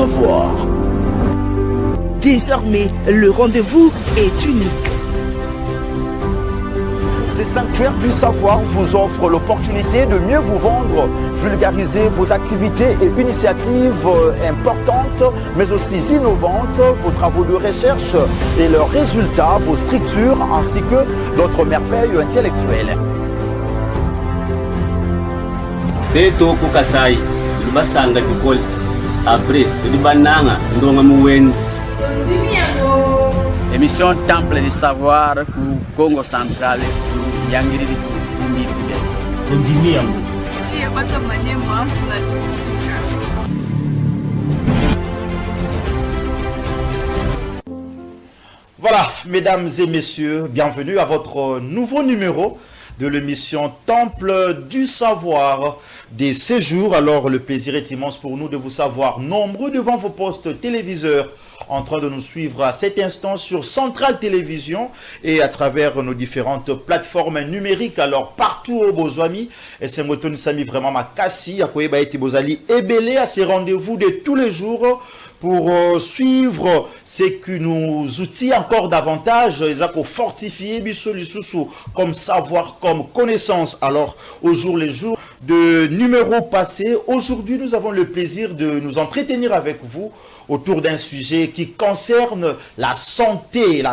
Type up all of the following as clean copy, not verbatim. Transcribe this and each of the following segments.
savoir. Désormais, le rendez-vous est unique. Ces sanctuaires du savoir vous offrent l'opportunité de mieux vous vendre, vulgariser vos activités et initiatives importantes, mais aussi innovantes, vos travaux de recherche et leurs résultats, vos structures, ainsi que d'autres merveilles intellectuelles. Beto Kokasai, Lubasanga Kukol, après, Libananga, Ndongamouwen. Émission Temple du Savoir pour Congo Central, pour Yangiri, pour Miri. Voilà, mesdames et messieurs, bienvenue à votre nouveau numéro de l'émission Temple du Savoir des séjours. Alors, le plaisir est immense pour nous de vous savoir nombreux devant vos postes téléviseurs en train de nous suivre à cet instant sur Centrale Télévision et à travers nos différentes plateformes numériques. Alors, partout au Bozwami, et c'est Motoni Sami vraiment Makassi, à Koeba et Tibozali, ébélé à ces rendez-vous de tous les jours pour suivre ce qui nous outille encore davantage, fortifier Bissou comme savoir, comme connaissance. Alors, au jour le jour de numéros passés, aujourd'hui, nous avons le plaisir de nous entretenir avec vous autour d'un sujet qui concerne la santé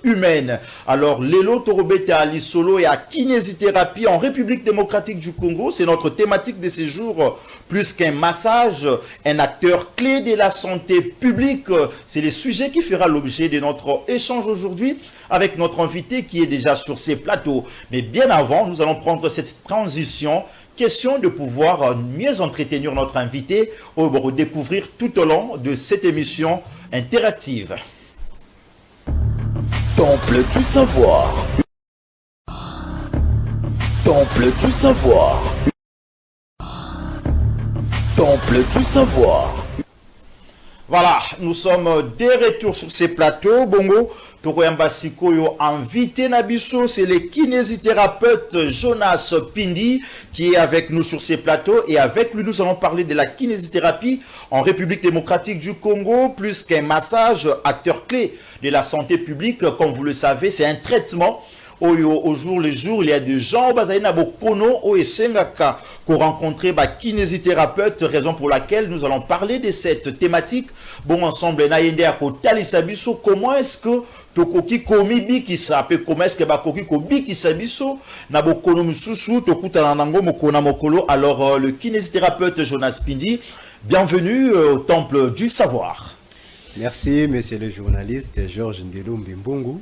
humaine. Alors, Lelo Torobete à l'Isolo et à kinésithérapie en République démocratique du Congo, c'est notre thématique de ces jours. Plus qu'un massage, un acteur clé de la santé publique, c'est le sujet qui fera l'objet de notre échange aujourd'hui avec notre invité qui est déjà sur ces plateaux. Mais bien avant, nous allons prendre cette transition. Question de pouvoir mieux entretenir notre invité ou redécouvrir tout au long de cette émission interactive. Temple du savoir. Temple du savoir. Temple du savoir. Voilà, nous sommes de retour sur ces plateaux. Bongo, Tokoyamba Sikoyo invité Nabiso, c'est le kinésithérapeute Jonas Pindi qui est avec nous sur ces plateaux. Et avec lui, nous allons parler de la kinésithérapie en République démocratique du Congo. Plus qu'un massage, acteur clé de la santé publique, comme vous le savez, c'est un traitement. Au jour le jour, il y a des gens qui ont rencontré des kinésithérapeutes, raison pour laquelle nous allons parler de cette thématique. Bon, ensemble, comment est-ce que tokoki komi bikisa pe comment est-ce que bakoki ko bikisa biso na bokono mususu tokutana nango mokona mokolo. Alors le kinésithérapeute Jonas Pindi, bienvenue au Temple du Savoir. Merci monsieur le journaliste Georges Ndelou Mbimbungu.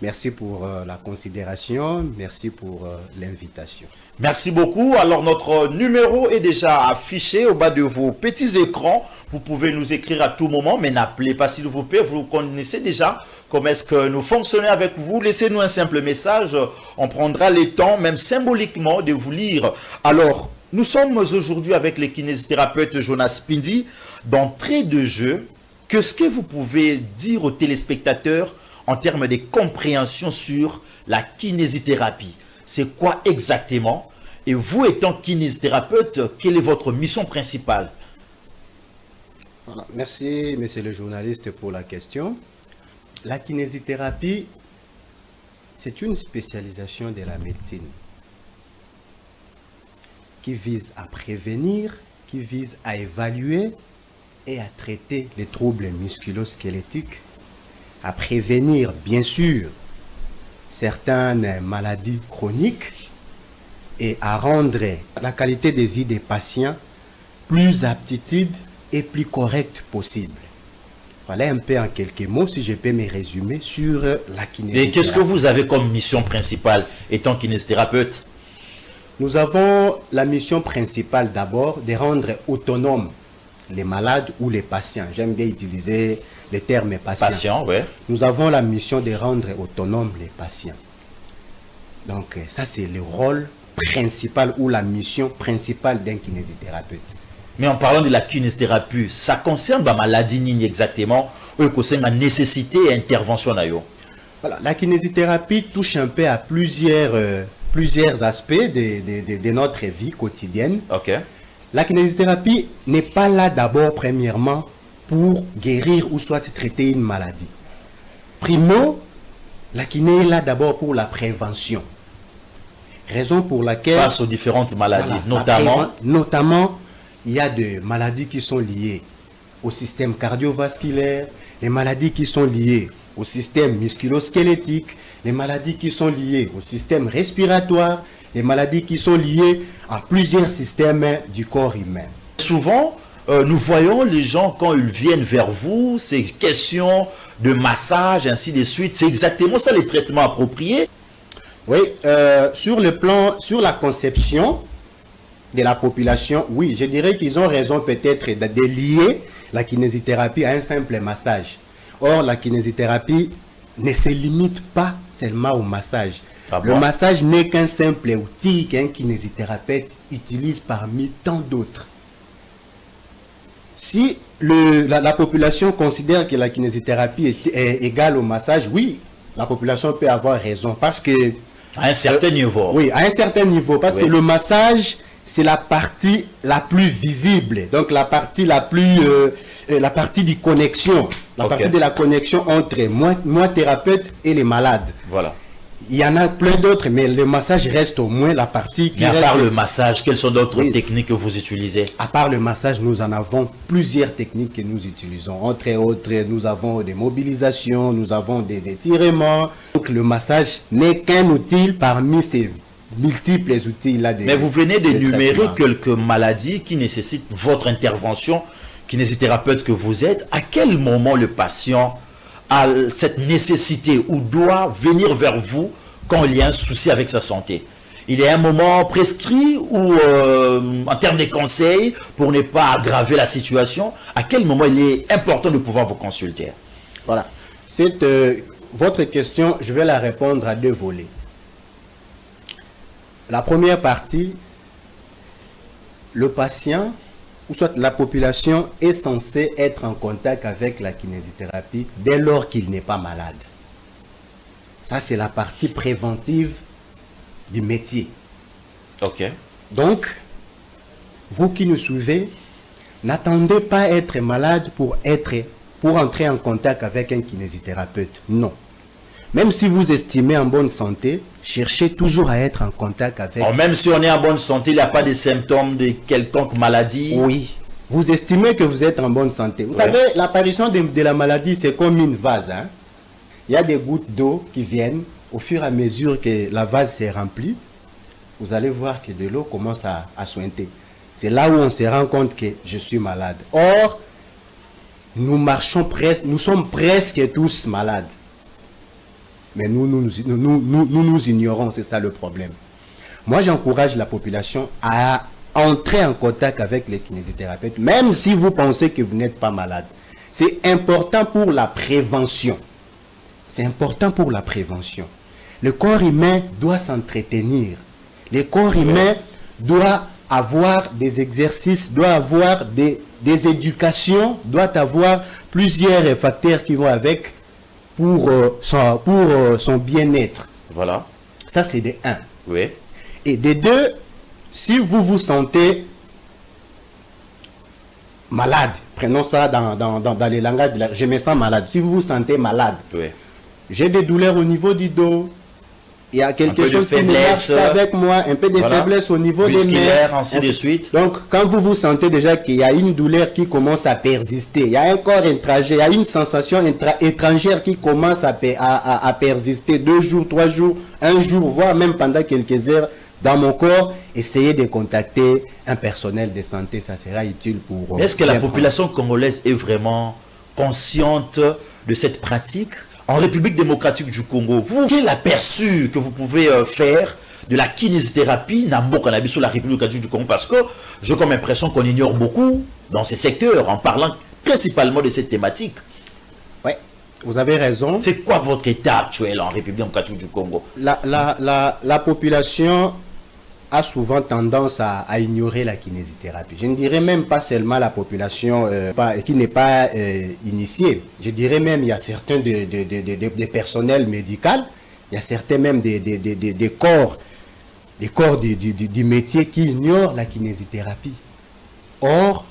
Merci pour la considération, merci pour l'invitation. Merci beaucoup. Alors notre numéro est déjà affiché au bas de vos petits écrans. Vous pouvez nous écrire à tout moment, mais n'appelez pas s'il vous plaît. Vous connaissez déjà comment est-ce que nous fonctionnons avec vous. Laissez-nous un simple message. On prendra le temps, même symboliquement, de vous lire. Alors, nous sommes aujourd'hui avec le kinésithérapeute Jonas Pindi. D'entrée de jeu, qu'est-ce que vous pouvez dire aux téléspectateurs en termes de compréhension sur la kinésithérapie? C'est quoi exactement? Et vous étant kinésithérapeute, quelle est votre mission principale? Voilà. Merci, monsieur le journaliste, pour la question. La kinésithérapie, c'est une spécialisation de la médecine qui vise à prévenir, qui vise à évaluer et à traiter les troubles musculo-squelettiques, à prévenir, bien sûr, certaines maladies chroniques et à rendre la qualité de vie des patients plus aptitude et plus correcte possible. Voilà un peu en quelques mots, si je peux me résumer, sur la kinésithérapie. Et qu'est-ce que vous avez comme mission principale étant kinésithérapeute? Nous avons la mission principale d'abord de rendre autonomes les malades ou les patients. J'aime bien utiliser le terme patient. Ouais. Nous avons la mission de rendre autonomes les patients. Donc ça c'est le rôle principal ou la mission principale d'un kinésithérapeute. Mais en parlant de la kinésithérapie, ça concerne la maladie exactement ou la nécessité et intervention? Voilà, la kinésithérapie touche un peu à plusieurs aspects de notre vie quotidienne. Okay. La kinésithérapie n'est pas là d'abord, premièrement, pour guérir ou soit traiter une maladie. Primo, la kiné est là d'abord pour la prévention. Raison pour laquelle... Face aux différentes maladies, voilà, notamment, il y a des maladies qui sont liées au système cardiovasculaire, les maladies qui sont liées au système musculo-squelettique, les maladies qui sont liées au système respiratoire, les maladies qui sont liées à plusieurs systèmes du corps humain. Souvent, nous voyons les gens quand ils viennent vers vous, c'est question de massage, ainsi de suite. C'est exactement ça les traitements appropriés. Oui, sur la conception de la population, oui, je dirais qu'ils ont raison peut-être de lier la kinésithérapie à un simple massage. Or, la kinésithérapie ne se limite pas seulement au massage. Ah Le bon? massage n'est qu'un simple outil qu'un kinésithérapeute utilise parmi tant d'autres. Si la population considère que la kinésithérapie est égale au massage, oui, la population peut avoir raison parce que... À un certain niveau. Oui, à un certain niveau, parce que le massage, c'est la partie la plus visible, donc la partie la plus... la partie de connexion, la partie de la connexion entre moi thérapeute et les malades. Voilà. Il y en a plein d'autres, mais le massage reste au moins la partie qui Mais à reste... part le massage, quelles sont d'autres techniques que vous utilisez? À part le massage, nous en avons plusieurs techniques que nous utilisons. Entre autres, nous avons des mobilisations, nous avons des étirements. Donc le massage n'est qu'un outil parmi ces multiples outils-là. Mais vous venez d'énumérer quelques maladies qui nécessitent votre intervention, kinésithérapeute que vous êtes. À quel moment le patient a cette nécessité ou doit venir vers vous quand il y a un souci avec sa santé? Il y a un moment prescrit ou en termes de conseils pour ne pas aggraver la situation? À quel moment il est important de pouvoir vous consulter? Voilà. Votre question, je vais la répondre à deux volets. La première partie, le patient ou soit la population est censée être en contact avec la kinésithérapie dès lors qu'il n'est pas malade. Ça, c'est la partie préventive du métier. Ok. Donc, vous qui nous suivez, n'attendez pas être malade pour entrer en contact avec un kinésithérapeute. Non. Même si vous estimez en bonne santé, cherchez toujours à être en contact avec... Alors, même si on est en bonne santé, il n'y a pas de symptômes de quelconque maladie? Oui. Vous estimez que vous êtes en bonne santé. Vous savez, l'apparition de la maladie, c'est comme une vase. Hein? Il y a des gouttes d'eau qui viennent au fur et à mesure que la vase s'est remplie. Vous allez voir que de l'eau commence à sointer. C'est là où on se rend compte que je suis malade. Or, nous sommes presque tous malades. Mais nous ignorons, c'est ça le problème. Moi, j'encourage la population à entrer en contact avec les kinésithérapeutes, même si vous pensez que vous n'êtes pas malade. C'est important pour la prévention. C'est important pour la prévention. Le corps humain doit s'entretenir. Le corps humain doit avoir des exercices, doit avoir des éducations, doit avoir plusieurs facteurs qui vont avec pour son bien-être. Voilà. Ça, c'est de 1. Oui. Et de 2, si vous vous sentez malade, prenons ça dans les langages, je me sens malade. Si vous vous sentez malade, j'ai des douleurs au niveau du dos, il y a quelque chose qui ne marche pas avec moi, un peu de faiblesse au niveau des mains, ainsi de suite. Donc, quand vous vous sentez déjà qu'il y a une douleur qui commence à persister, il y a un corps étranger, il y a une sensation étrangère qui commence à persister 2 jours, 3 jours, 1 jour, voire même pendant quelques heures dans mon corps, essayez de contacter un personnel de santé, ça sera utile pour... Est-ce que la population congolaise est vraiment consciente de cette pratique? En République démocratique du Congo, quel aperçu que vous pouvez faire de la kinésithérapie sur la République démocratique du Congo? Parce que j'ai comme impression qu'on ignore beaucoup dans ces secteurs en parlant principalement de cette thématique. Oui, vous avez raison. C'est quoi votre état actuel en République démocratique du Congo? La population a souvent tendance à ignorer la kinésithérapie. Je ne dirais même pas seulement la population qui n'est pas initiée. Je dirais même il y a certains des personnels médicaux, il y a certains même des corps du métier qui ignorent la kinésithérapie. Or,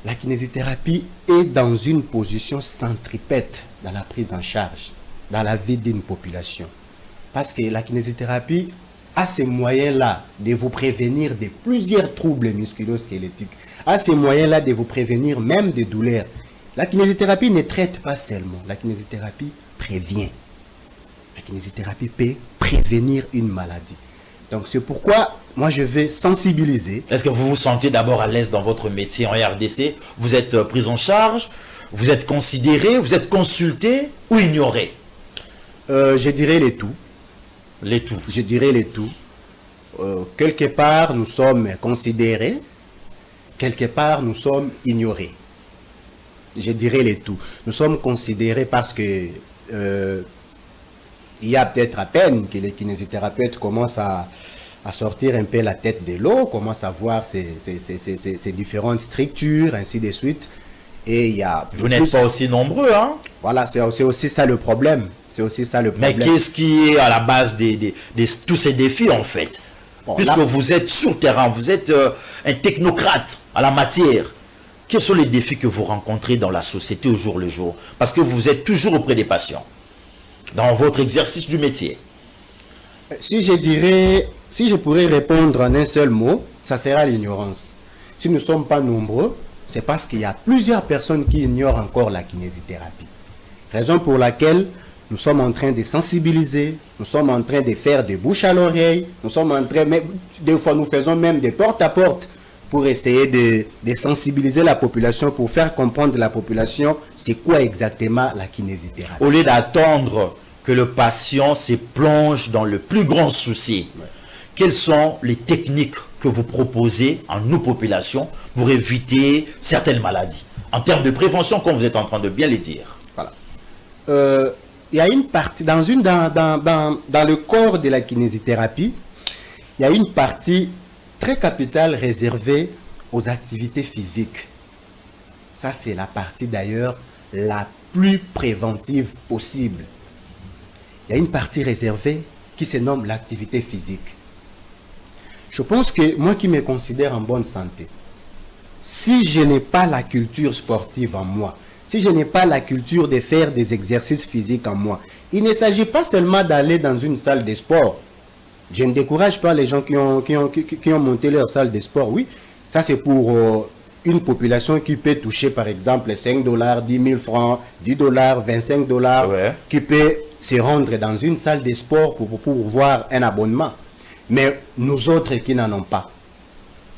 la kinésithérapie est dans une position centripète dans la prise en charge, dans la vie d'une population. Parce que la kinésithérapie a ces moyens-là de vous prévenir de plusieurs troubles musculo-squelettiques, a ces moyens-là de vous prévenir même des douleurs. La kinésithérapie ne traite pas seulement, la kinésithérapie prévient. La kinésithérapie peut prévenir une maladie. Donc c'est pourquoi moi je vais sensibiliser. Est-ce que vous vous sentez d'abord à l'aise dans votre métier en RDC? Vous êtes pris en charge, vous êtes considéré, vous êtes consulté ou ignoré? Je dirais les tout. Les tout. Je dirais les tout. Quelque part nous sommes considérés, quelque part nous sommes ignorés. Je dirais les tout. Nous sommes considérés parce que il y a peut-être à peine que les kinésithérapeutes commencent à sortir un peu la tête de l'eau, commencent à voir ces différentes structures, ainsi de suite. Et il y a... Vous n'êtes pas aussi nombreux, hein? Voilà, c'est aussi ça le problème. C'est aussi ça le problème. Mais qu'est-ce qui est à la base de tous ces défis, en fait? Bon, puisque là, vous êtes sur terrain, vous êtes un technocrate à la matière. Quels sont les défis que vous rencontrez dans la société au jour le jour? Parce que vous êtes toujours auprès des patients, dans votre exercice du métier. Si je pourrais répondre en un seul mot, ça sera l'ignorance. Si nous ne sommes pas nombreux, c'est parce qu'il y a plusieurs personnes qui ignorent encore la kinésithérapie. Raison pour laquelle nous sommes en train de sensibiliser, nous sommes en train de faire des bouches à l'oreille, nous sommes en train, des fois nous faisons même des porte-à-porte pour essayer de sensibiliser la population, pour faire comprendre à la population c'est quoi exactement la kinésithérapie. Au lieu d'attendre que le patient se plonge dans le plus grand souci, quelles sont les techniques que vous proposez à nos populations pour éviter certaines maladies, en termes de prévention, comme vous êtes en train de bien les dire? Voilà. Il y a une partie, dans le corps de la kinésithérapie, il y a une partie très capitale réservée aux activités physiques. Ça, c'est la partie d'ailleurs la plus préventive possible. Il y a une partie réservée qui se nomme l'activité physique. Je pense que moi qui me considère en bonne santé, si je n'ai pas la culture sportive en moi, si je n'ai pas la culture de faire des exercices physiques en moi, il ne s'agit pas seulement d'aller dans une salle de sport. Je ne décourage pas les gens qui ont monté leur salle de sport. Oui, ça c'est pour une population qui peut toucher par exemple $5, 10 000 francs, $10, 25 $, ouais, qui peut se rendre dans une salle de sport pour voir un abonnement. Mais nous autres qui n'en ont pas,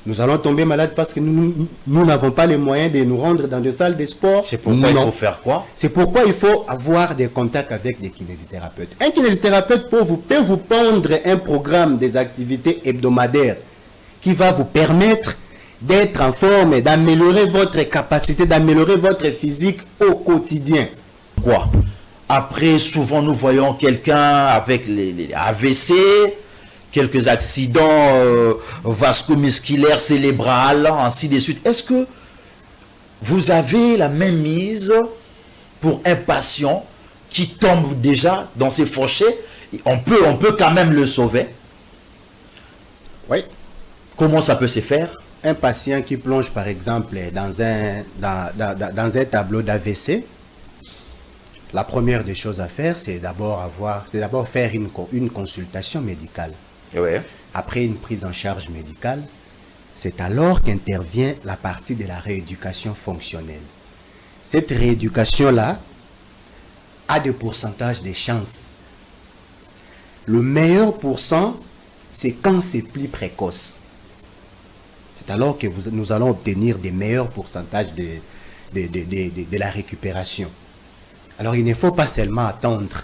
nous allons tomber malades parce que nous n'avons pas les moyens de nous rendre dans des salles de sport. C'est pourquoi il faut faire quoi? C'est pourquoi il faut avoir des contacts avec des kinésithérapeutes. Un kinésithérapeute peut vous pondre un programme des activités hebdomadaires qui va vous permettre d'être en forme et d'améliorer votre capacité, d'améliorer votre physique au quotidien. Quoi? Après, souvent nous voyons quelqu'un avec les AVC, quelques accidents vasculomusculaires, cérébrales, ainsi de suite. Est-ce que vous avez la même mise pour un patient qui tombe déjà dans ses fourchets? On peut quand même le sauver. Oui. Comment ça peut se faire? Un patient qui plonge par exemple dans un tableau d'AVC, la première des choses à faire, c'est d'abord faire une consultation médicale. Ouais. Après une prise en charge médicale, c'est alors qu'intervient la partie de la rééducation fonctionnelle. Cette rééducation-là a des pourcentages de chances. Le meilleur pourcent, c'est quand c'est plus précoce. C'est alors que nous allons obtenir des meilleurs pourcentages de la récupération. Alors il ne faut pas seulement attendre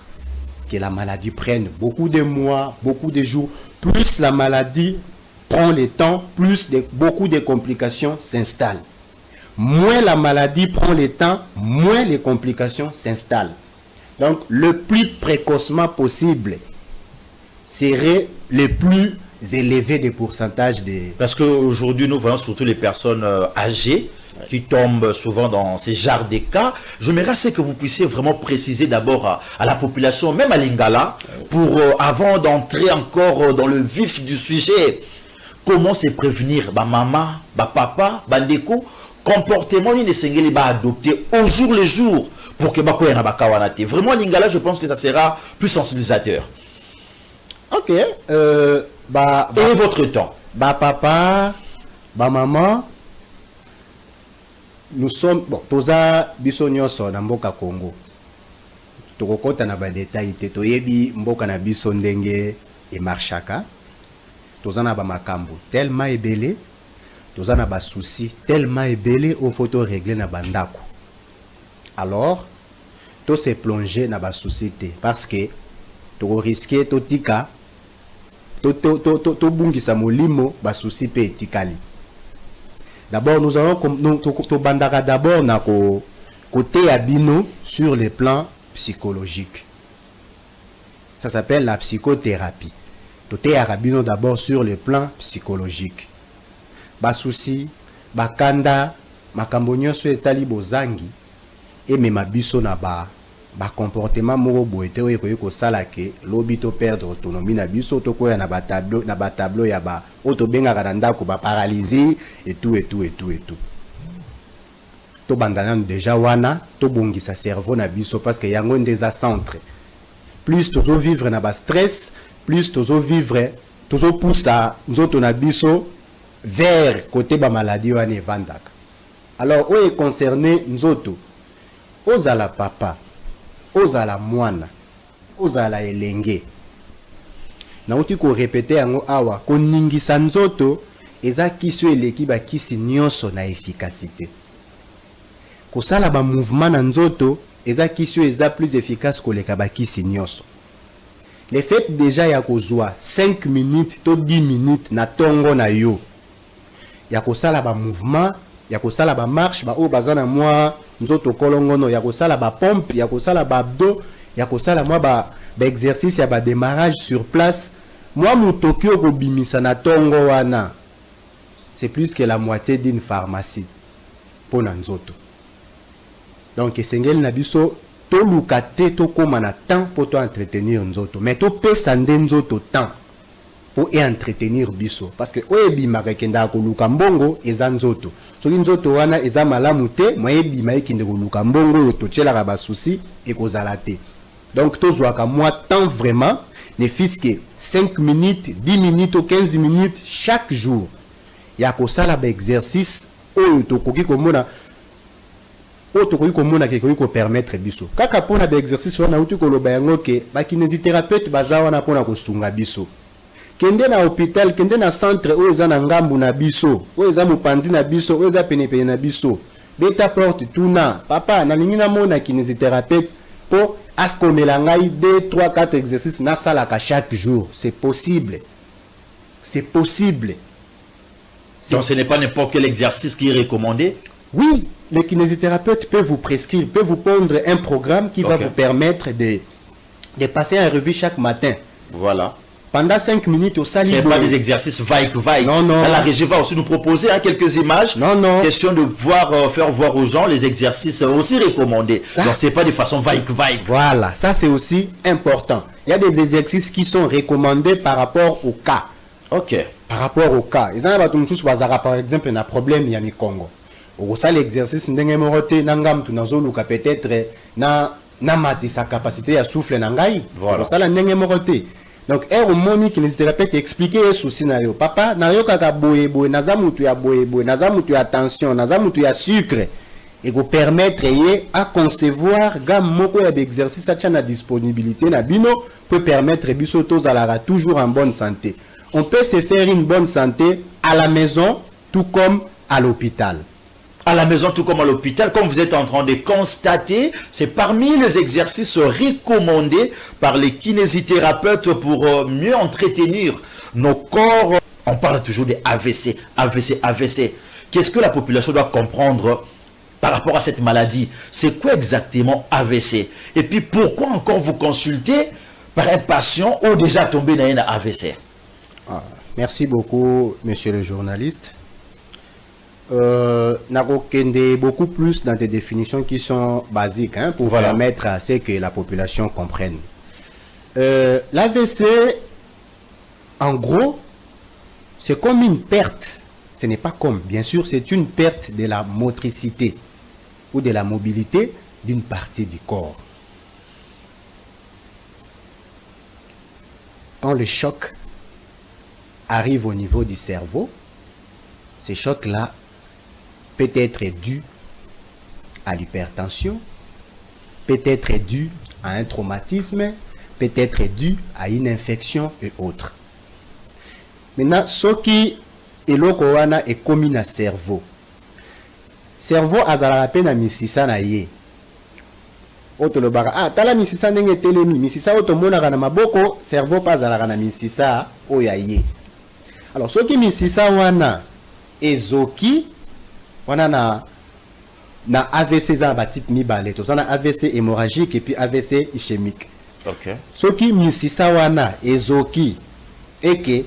que la maladie prenne beaucoup de mois, beaucoup de jours. Plus la maladie prend le temps, plus beaucoup de complications s'installent. Moins la maladie prend le temps, moins les complications s'installent. Donc le plus précocement possible serait le plus élevé des pourcentages de... Parce qu'aujourd'hui, nous voyons surtout les personnes âgées qui tombent souvent dans ces genres de cas. J'aimerais que vous puissiez vraiment préciser d'abord à la population, même à Lingala, pour avant d'entrer encore dans le vif du sujet, comment se prévenir ba maman, ba papa, ba ndeko, comportement ni nesengeli ba adopter au jour le jour pour que ba ko yana ba kawanate. Vraiment lingala, je pense que ça sera plus sensibilisateur. Ok. Et votre temps? Bah papa, bah maman, nous sommes bon. Toza biso nyonso na mboka Congo. Tokokota na ba détail te toyebi mboka na biso ndenge e marchaka. Toza na ba makambo tellement ebele, toza na ba souci tellement ebele au photo régler na bandako. Alors, to se plonger na ba société parce que to risquer to tika to bungisa molimo ba souci pe etikali. D'abord nous allons to bandaka d'abord na côté abino sur le plan psychologique. Ça s'appelle la psychothérapie. Côté arabino d'abord sur le plan psychologique. Ba souci, ba kanda, makambo nyonso etali bozangi et mema biso na ba comportement moko boete oyo ko sala ke lobi to perdre autonomie na biso to ko ya na ba tableau ya ba auto benga ka ndako ba paralysé et tout. To bandana déjà wana to bongisa cerveau na biso parce que yango ndeza centre. Plus tozo vivre na ba stress, plus tozo vivre, tozo poussa nzoto na biso vers côté ba maladie wana evandaka. Alors oyo concerné nzoto ozala papa, ozala mwana, ozala elenge. Na uti ko répéter yango awa ko ningisa nzoto eza kiso eleki ba kisi nyonso na efficacité. Ko sala ba mouvement na nzoto eza kiso eza plus efficace koleka ba kisi nyonso. Le fait déjà ya kozwa 5 minutes to 10 minutes na tongo na yo. Ya ko sala ba mouvement, ya ko sala ba marche ba o bazana moi nzoto kolongono, ya ko sala ba pompe, ya ko sala ba abdo, ya ko sala moi ba exercice ya ba démarrage sur place. Moi mon Tokyo ko bimisa na tongo wana. C'est plus que la moitié d'une pharmacie pour nzoto. Donc esengeli na biso to lukate to koma na temps pour to entretenir nzoto, mais to pesa nde nzoto temps pour entretenir biso parce que oyebima kenda ko luka mbongo eza nzoto. Soki nzoto wana eza malamu te, moyebima ekinde ko luka mbongo yo to tshela ba souci et kozala te. Donc to zwaka moi temps vraiment ne fiske 5 minutes, 10 minutes ou 15 minutes chaque jour. Ya ko sala ba exercice oyo to koki komona otokoki komona ke koki ko permettre biso. Kaka pona ba exercice wana uti ko loba yango ke ba kinésithérapeute baza wana pona ko sunga biso. Kende na hôpital, kende na centre oyo eza na ngambu na biso, oyo eza mopanzi na biso, oyo eza penepene na biso. Beta porte tuna, papa nalingi na mona kinésithérapeute po askomela ngai 2, 3, 4 exercices na salaka chaque jour. C'est possible. C'est possible. Donc ce n'est pas n'importe quel exercice qui est recommandé. Oui, le kinésithérapeute peut vous prescrire, peut vous pondre un programme qui va vous permettre de passer en revue chaque matin. Voilà. Pendant 5 minutes au sali. Ce n'est pas des exercices vaille. Non. La régie va aussi nous proposer quelques images. Non. Question de voir, faire voir aux gens les exercices aussi recommandés. Ça, donc ce n'est pas de façon vaille. Voilà, ça c'est aussi important. Il y a des exercices qui sont recommandés par rapport au cas. Ok. Par rapport au cas. Par exemple, un problème, il y a ni Congo. Au ça l'exercice ndenge morote nangam tu nazoluka peut-être na mati sa capacité à souffler nangai. Voilà. Ça la ndenge morote. Donc au moni kinésithérapeute expliquer les soucis na yo. Papa na yo kaka boye nazamutu ya boye nazamutu ya tension, nazamutu ya sucre et vous permettre à concevoir gamme moko ya d'exercice à na disponibilité na bino peut permettre biso tozalara toujours en bonne santé. On peut se faire une bonne santé à la maison tout comme à l'hôpital. À la maison, tout comme à l'hôpital, comme vous êtes en train de constater, c'est parmi les exercices recommandés par les kinésithérapeutes pour mieux entretenir nos corps. On parle toujours de AVC. Qu'est-ce que la population doit comprendre par rapport à cette maladie? C'est quoi exactement AVC? Et puis pourquoi encore vous consultez par un patient ou déjà tombé dans un AVC? Merci beaucoup, monsieur le journaliste. Nakokende beaucoup plus dans des définitions qui sont basiques pour permettre à ce que la population comprenne. L'AVC, en gros, c'est comme une perte. Ce n'est pas comme, bien sûr, c'est une perte de la motricité ou de la mobilité d'une partie du corps. Quand le choc arrive au niveau du cerveau, ce choc-là peut être dû à l'hypertension, peut être dû à un traumatisme, peut être dû à une infection et autres. Maintenant, ce qui est l'okowana est commun à cerveau. Cerveau azala pena misisa na ye. Oto le bara tala misisa ndenge telemi misisa oto mona kana maboko cerveau pas azala kana misisa oya ye. Alors ce qui misisa wana ezoki wana na AVC za ba type mibale to sana AVC hémorragique et puis AVC ischémique. OK. Ce qui misisa wana ezoki eke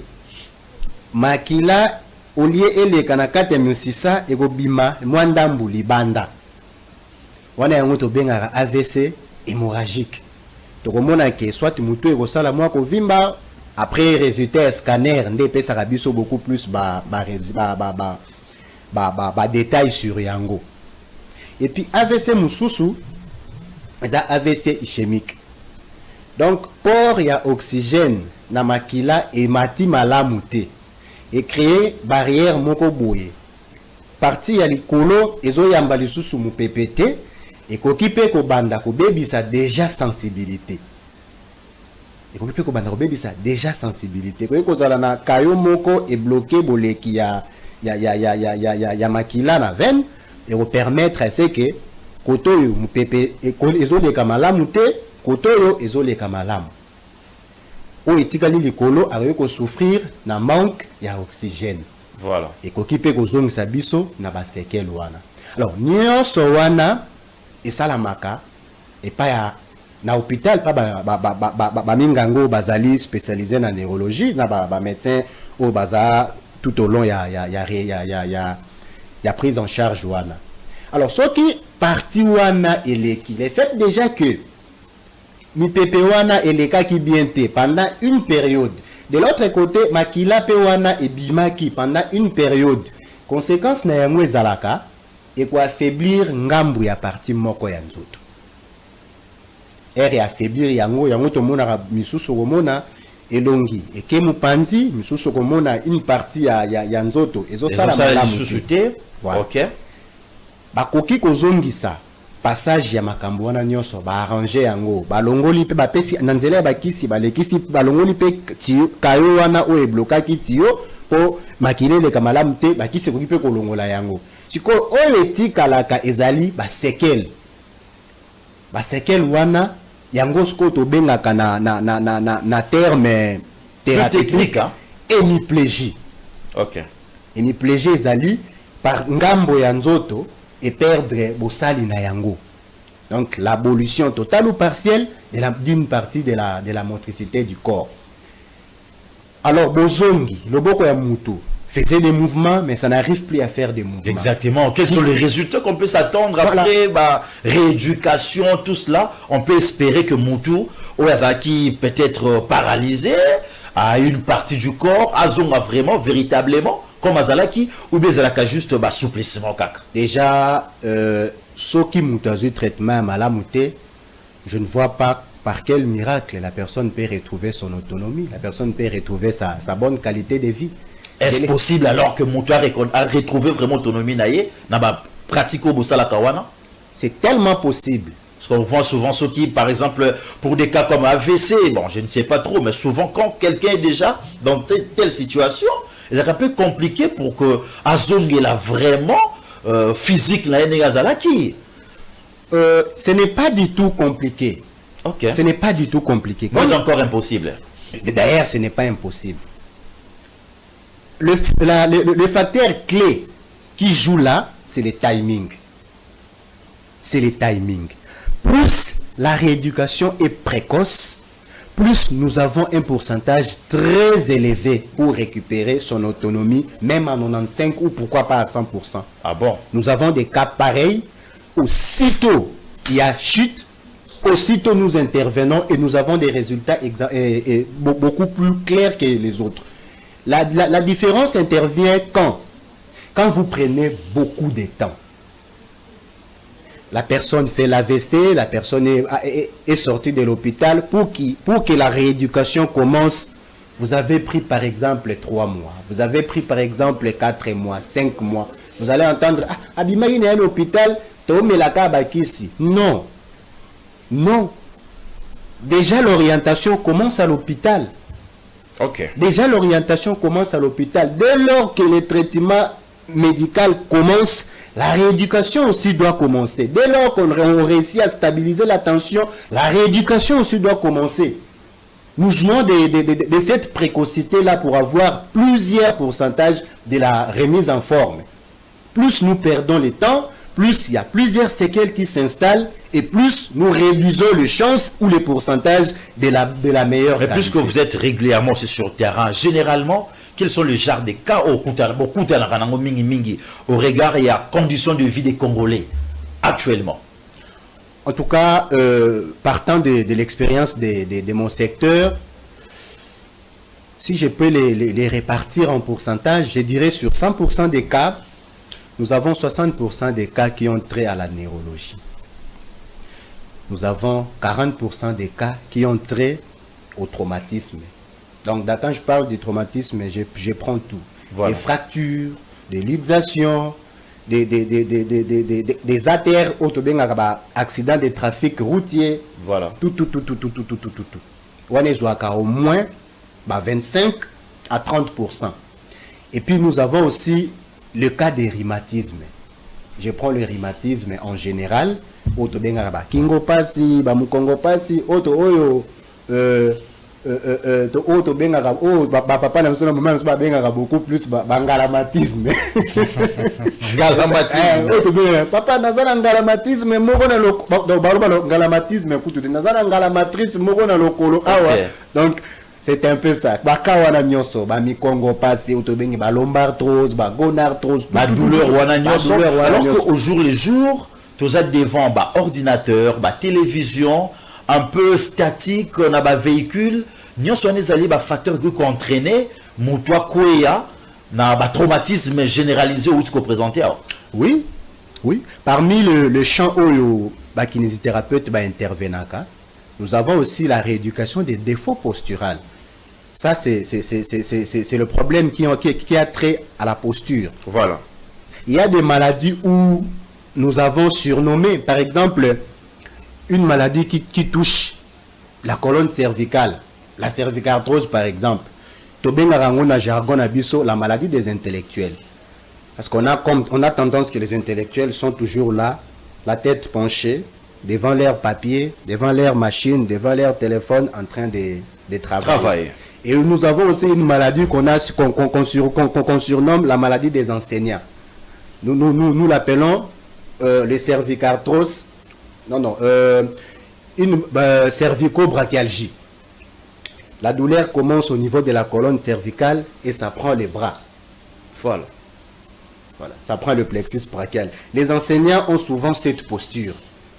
makila olie eleka na kati ya misisa ekobima mwandambu libanda wana yango tobengaka AVC hémorragique. Tokomona ke soit mutu ekosala mwa kovimba après résultat scanner nde pesaka biso beaucoup plus détail sur yango. Et puis AVC mususu eza AVC ischémique. Donc port ya oxygène na makila emati malamu te et créer barrière moko boye. Parti ya likolo ezo yamba lisusu mu PPT et kokipe ko banda ko bebisa déjà sensibilité. Et kokipe ko banda ko bebisa déjà sensibilité. Ko ekozala na kayo moko et bloqué boleki ya makila na veine et ko permettre à ce que koto yo mu PP ezo leka malamu te, koto yo ezo leka malamu. O etikali likolo akoki ko souffrir na manque ya oxygène. Voilà. Et kokipe ko zongisa biso na ba séquelles wana. Alors nyonso wana esalamaka et pas ya na hôpital pa ba mingango bazali spécialisé na neurologie na ba médecin au baza tout au long ya prise en charge wana. Alors ce qui parti wana eleki le fait déjà que mi pepe wana eleka ki bien te pendant une période. De l'autre côté makila pe wana e bimaki pendant une période. Conséquence na yango ezalaka et quoi affaiblir ngambu ya parti moko ya nzoto. Et affaiblir yango to mona misusu komona elongi et ke mupanzi misusu komona une partie ya nzoto ezo sala malamu te. OK. Bakoki kozongisa passage ya makambo wana nyonso ba arranger yango balongoli pe bapesi na nzela bakisi balekisi balongoli pe tio kayo wana o eblokaki tio po makilele kamalamu te bakisi koki pe kolongola yango. Siko o etikalaka ezali ba séquelles wana yango sko to bengaka na terme thérapeutique hémiplégie. OK. Hémiplégie ezali par ngambo ya nzoto et perdre bosali na yango. Donc l'abolition totale ou partielle d'une partie de la motricité du corps. Alors bozongi loboko ya mutu faisait des mouvements mais ça n'arrive plus à faire des mouvements. Exactement. Quels sont les résultats qu'on peut s'attendre après rééducation, tout cela? On peut espérer que mutu Oyazaki peut être paralysé à une partie du corps, azonga vraiment véritablement comme Azalaki, ou bien Azalaka juste souplissement kaka. Déjà, ce qui mutazu traitement malamouté, je ne vois pas par quel miracle la personne peut retrouver son autonomie, la personne peut retrouver sa bonne qualité de vie. Est-ce possible alors que Moutou a retrouvé vraiment autonomie naïe, n'a pratiqué au Boussala Kawana? C'est tellement possible. Parce qu'on voit souvent ceux qui, par exemple, pour des cas comme AVC, bon, je ne sais pas trop, mais souvent quand quelqu'un est déjà dans telle situation, c'est un peu compliqué pour que Azong est là vraiment physique là Azalaki. Ce n'est pas du tout compliqué. Ok. Ce n'est pas du tout compliqué. Mais c'est encore impossible. D'ailleurs, ce n'est pas impossible. Le facteur clé qui joue là, c'est le timing. C'est le timing. Plus la rééducation est précoce, plus nous avons un pourcentage très élevé pour récupérer son autonomie, même à 95% ou pourquoi pas à 100%. Ah bon? Nous avons des cas pareils. Aussitôt il y a chute, aussitôt nous intervenons et nous avons des résultats beaucoup plus clairs que les autres. La différence intervient quand vous prenez beaucoup de temps. La personne fait l'AVC, la personne est sortie de l'hôpital pour que la rééducation commence. Vous avez pris par exemple 3 mois, vous avez pris par exemple 4 mois, 5 mois. Vous allez entendre, Abima il est à l'hôpital, non. Non. Déjà l'orientation commence à l'hôpital. Ok. Déjà l'orientation commence à l'hôpital. Dès lors que le traitement médical commence, la rééducation aussi doit commencer. Dès lors qu'on réussit à stabiliser la tension, la rééducation aussi doit commencer. Nous jouons de cette précocité-là pour avoir plusieurs pourcentages de la remise en forme. Plus nous perdons le temps, plus il y a plusieurs séquelles qui s'installent et plus nous réduisons les chances ou les pourcentages de la meilleure Mais qualité. puisque vous êtes régulièrement aussi sur le terrain, généralement, quels sont les genres de cas au regard et à conditions de vie des Congolais actuellement? En tout cas, partant de l'expérience de mon secteur, si je peux les répartir en pourcentage, je dirais sur 100% des cas, nous avons 60% des cas qui ont trait à la neurologie. Nous avons 40% des cas qui ont trait au traumatisme. Donc, quand je parle du traumatisme, je prends tout. Voilà. Des fractures, des luxations, des artères, accidents de trafic routier. Voilà. Tout. On est au moins 25 à 30%. Et puis, nous avons aussi le cas des rhumatismes. Je prends le rhumatisme en général. Kingo Pasi, Bamukongo Pasi, papa na msona mama msba benga beaucoup plus bangalamatisme. Galamatisme. Papa nazana ngalamatisme moko na ngalamatisme kutu nazana ngalamatrice moko na lokolo awa. Donc c'est un peu ça. Baka wana nyonso ba mikongo pasi otobengi ba lombarthrose, ba gonarthrose, Ma douleur wana nyonso. Alors qu'au jour le jour, tous êtes devant ordinateur, télévision, un peu statique, on a un véhicule, nous sommes allés à facteur que entraîné, moutoua kouya, na traumatisme généralisé ou ce qu'on présentait. Oui. Parmi le champ oyo kinésithérapeute intervenaka, nous avons aussi la rééducation des défauts posturaux. Ça c'est le problème qui a trait à la posture. Voilà. Il y a des maladies où nous avons surnommé, par exemple, une maladie qui touche la colonne cervicale, la cervicarthrose par exemple. Tobenga jargon abisso, la maladie des intellectuels. Parce qu'on a tendance que les intellectuels sont toujours là, la tête penchée, devant leur papier, devant leur machine, devant leur téléphone, en train de travailler. Et nous avons aussi une maladie qu'on surnomme la maladie des enseignants. Nous l'appelons les cervicarthrose, une cervico-brachialgie. La douleur commence au niveau de la colonne cervicale et ça prend les bras. Voilà. Ça prend le plexus brachial. Les enseignants ont souvent cette posture.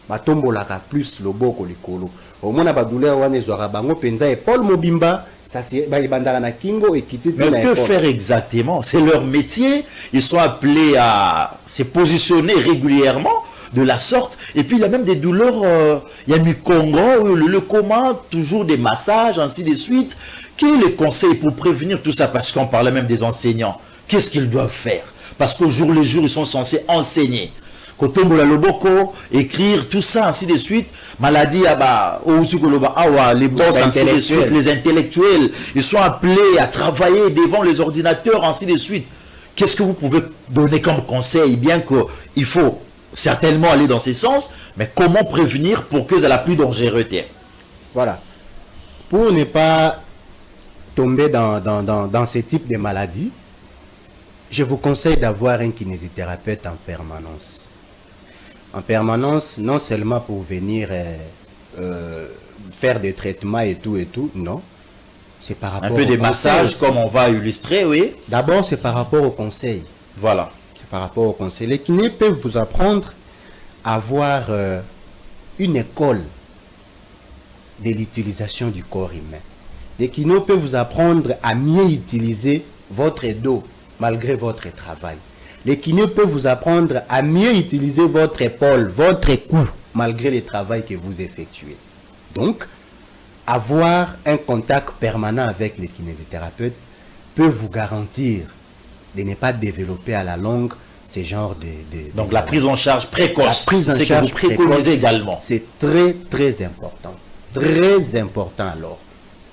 Batombolaka plus le boko likolo. Au moins la douleur wane zora bango penza et Paul Mobimba. Ça c'est bandana kingo et kititi. Mais que faire exactement? C'est leur métier. Ils sont appelés à se positionner régulièrement de la sorte. Et puis il y a même des douleurs. Il y a du Congo, le coma, toujours des massages, ainsi de suite. Quel est le conseil pour prévenir tout ça? Parce qu'on parlait même des enseignants. Qu'est-ce qu'ils doivent faire? Parce qu'au jour le jour, ils sont censés enseigner. Kotombola loboko, écrire, tout ça, ainsi de suite. Maladie, les boss, ainsi de suite, les intellectuels, ils sont appelés à travailler devant les ordinateurs, ainsi de suite. Qu'est-ce que vous pouvez donner comme conseil? Bien qu'il faut certainement aller dans ce sens, mais comment prévenir pour que ça la plus dangerosité? Voilà. Pour ne pas tomber dans ce type de maladie, je vous conseille d'avoir un kinésithérapeute en permanence. En permanence, non seulement pour venir faire des traitements et tout, non. C'est par rapport un peu des massages, aussi. Comme on va illustrer, oui. D'abord, c'est par rapport au conseil. Voilà. C'est par rapport au conseil. Les kinés peuvent vous apprendre à avoir une école de l'utilisation du corps humain. Les kinés peuvent vous apprendre à mieux utiliser votre dos malgré votre travail. Les kinés peuvent vous apprendre à mieux utiliser votre épaule, votre cou, malgré le travail que vous effectuez. Donc, avoir un contact permanent avec les kinésithérapeutes peut vous garantir de ne pas développer à la longue ces genres de Donc la prise en charge précoce, la prise en c'est que charge vous préconisez également. C'est très très important. Très important alors.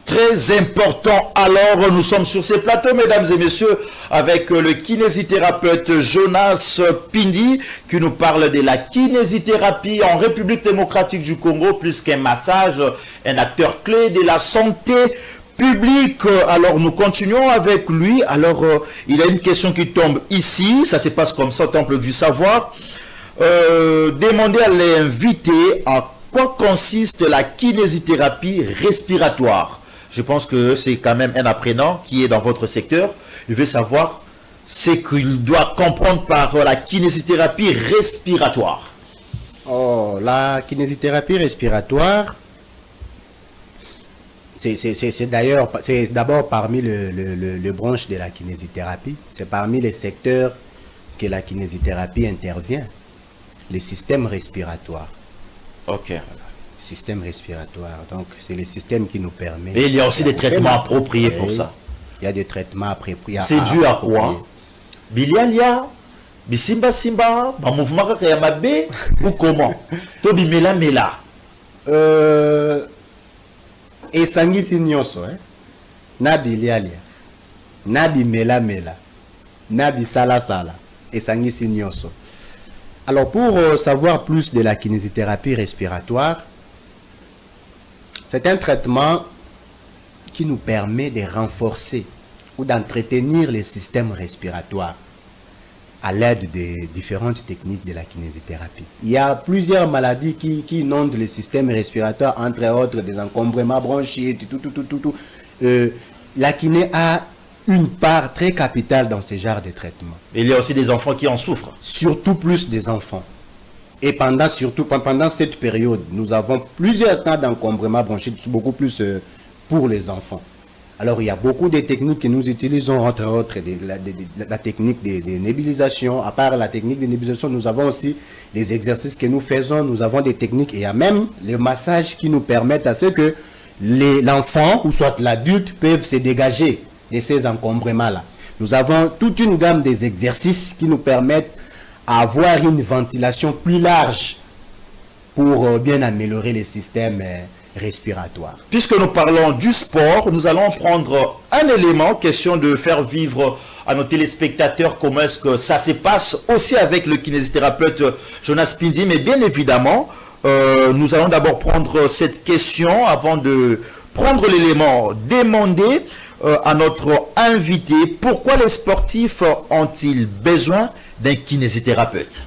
Très important. Alors, nous sommes sur ces plateaux, mesdames et messieurs, avec le kinésithérapeute Jonas Pindi, qui nous parle de la kinésithérapie en République démocratique du Congo, plus qu'un massage, un acteur clé de la santé publique. Alors, nous continuons avec lui. Alors, il a une question qui tombe ici. Ça se passe comme ça au Temple du Savoir. Demandez à l'invité en quoi consiste la kinésithérapie respiratoire. Je pense que c'est quand même un apprenant qui est dans votre secteur. Il veut savoir ce qu'il doit comprendre par la kinésithérapie respiratoire. Oh, la kinésithérapie respiratoire, c'est d'abord parmi le branche de la kinésithérapie. C'est parmi les secteurs que la kinésithérapie intervient. Le système respiratoire. Ok. Voilà. Système respiratoire. Donc, c'est le système qui nous permet... Et il y a aussi des traitements appropriés pour ça. Il y a des traitements appropriés. C'est dû à quoi? Bilialia, bisimba simba, ba mouvement kakayamabe ou comment? Tobi mela mela. Et sangisi nyonso, na bilialia, na bimela mela, na bisala sala, et sangisi nyonso. Alors, pour savoir plus de la kinésithérapie respiratoire, c'est un traitement qui nous permet de renforcer ou d'entretenir les systèmes respiratoires à l'aide de différentes techniques de la kinésithérapie. Il y a plusieurs maladies qui inondent le système respiratoire, entre autres des encombrements bronchiques, la kiné a une part très capitale dans ce genre de traitement. Et il y a aussi des enfants qui en souffrent. Surtout plus des enfants. Et surtout pendant cette période, nous avons plusieurs cas d'encombrement bronchique, beaucoup plus pour les enfants. Alors, il y a beaucoup de techniques que nous utilisons, entre autres la technique de nébulisation. À part la technique de nébulisation, nous avons aussi des exercices que nous faisons. Nous avons des techniques et il y a même les massages qui nous permettent à ce que l'enfant ou soit l'adulte peuvent se dégager de ces encombrements-là. Nous avons toute une gamme des exercices qui nous permettent d'avoir une ventilation plus large pour bien améliorer le système respiratoire. Puisque nous parlons du sport, nous allons prendre un élément, question de faire vivre à nos téléspectateurs comment est-ce que ça se passe aussi avec le kinésithérapeute Jonas Pindi, mais bien évidemment, nous allons d'abord prendre cette question avant de prendre l'élément. Demander à notre invité pourquoi les sportifs ont-ils besoin d'un kinésithérapeute?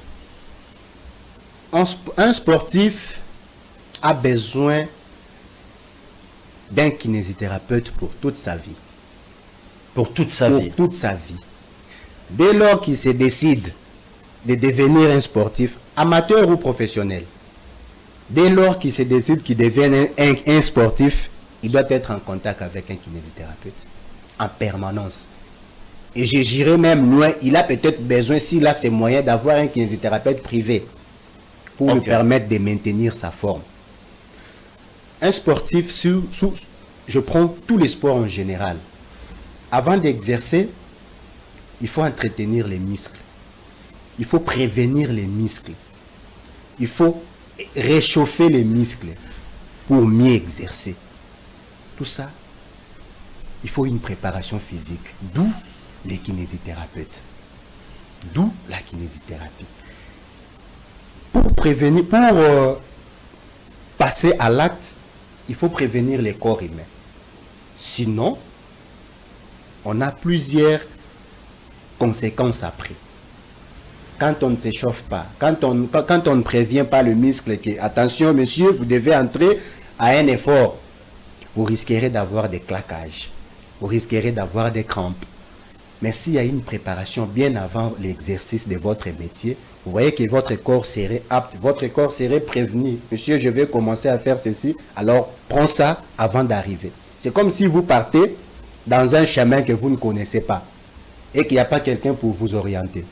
Un sportif a besoin d'un kinésithérapeute pour toute sa vie. Pour toute sa vie. Pour toute sa vie. Dès lors qu'il se décide de devenir un sportif, amateur ou professionnel, dès lors qu'il se décide qu'il devient un sportif, il doit être en contact avec un kinésithérapeute en permanence. Et j'irai même loin, il a peut-être besoin, s'il a ses moyens, d'avoir un kinésithérapeute privé pour lui permettre de maintenir sa forme. Un sportif, je prends tous les sports en général. Avant d'exercer, il faut entretenir les muscles. Il faut prévenir les muscles. Il faut réchauffer les muscles pour mieux exercer. Tout ça, il faut une préparation physique. D'où les kinésithérapeutes. D'où la kinésithérapie. Pour prévenir, pour passer à l'acte, il faut prévenir les corps humains. Sinon, on a plusieurs conséquences après. Quand on ne s'échauffe pas, quand on ne prévient pas le muscle que, attention monsieur, vous devez entrer à un effort, vous risquerez d'avoir des claquages, vous risquerez d'avoir des crampes. Mais s'il y a une préparation bien avant l'exercice de votre métier, vous voyez que votre corps serait apte, votre corps serait prévenu. Monsieur, je vais commencer à faire ceci, alors prends ça avant d'arriver. C'est comme si vous partez dans un chemin que vous ne connaissez pas. et qu'il n'y a pas quelqu'un pour vous orienter,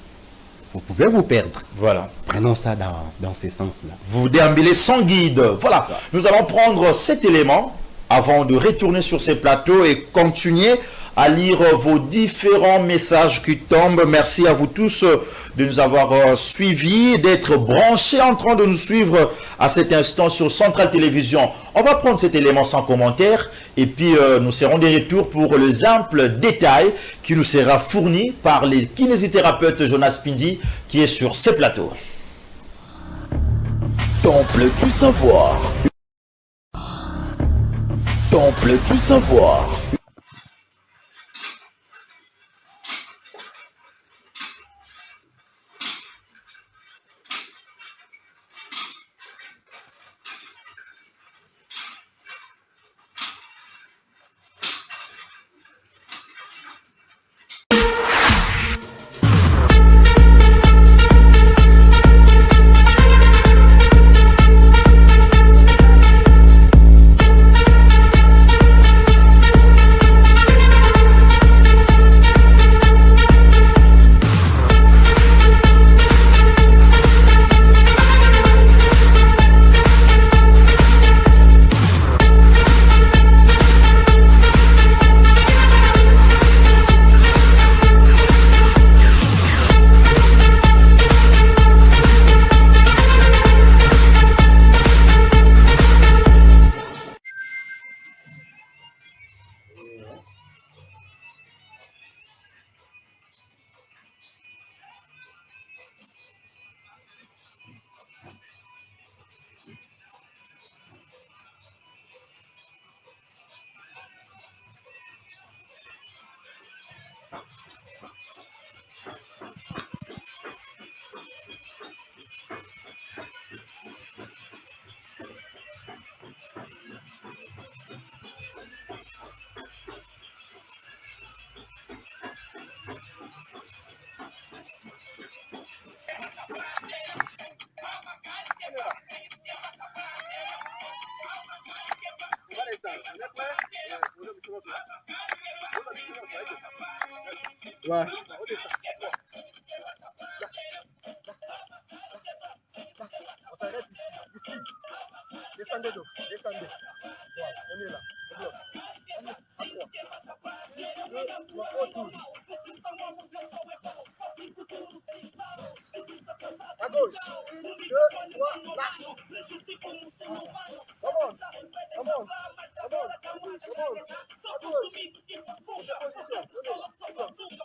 vous pouvez vous perdre. Voilà. Prenons ça dans ces sens-là. Vous déambulez sans guide. Voilà. Nous allons prendre cet élément avant de retourner sur ces plateaux et continuer à lire vos différents messages qui tombent. Merci à vous tous de nous avoir suivis, d'être branchés en train de nous suivre à cet instant sur Centrale Télévision. On va prendre cet élément sans commentaire et puis nous serons de retour pour les amples détails qui nous sera fourni par les kinésithérapeutes Jonas Pindi qui est sur ces plateaux. Temple du savoir. Temple du savoir. Ouais. On s'arrête ici. Ici. Descendez donc. Descendez. Voilà, on est là. On bloque. À 3. 2, 3, autour. À gauche. 1, 2, 3, là. Remonte. Remonte. Remonte. Remonte. À gauche. On se positionne. On est là.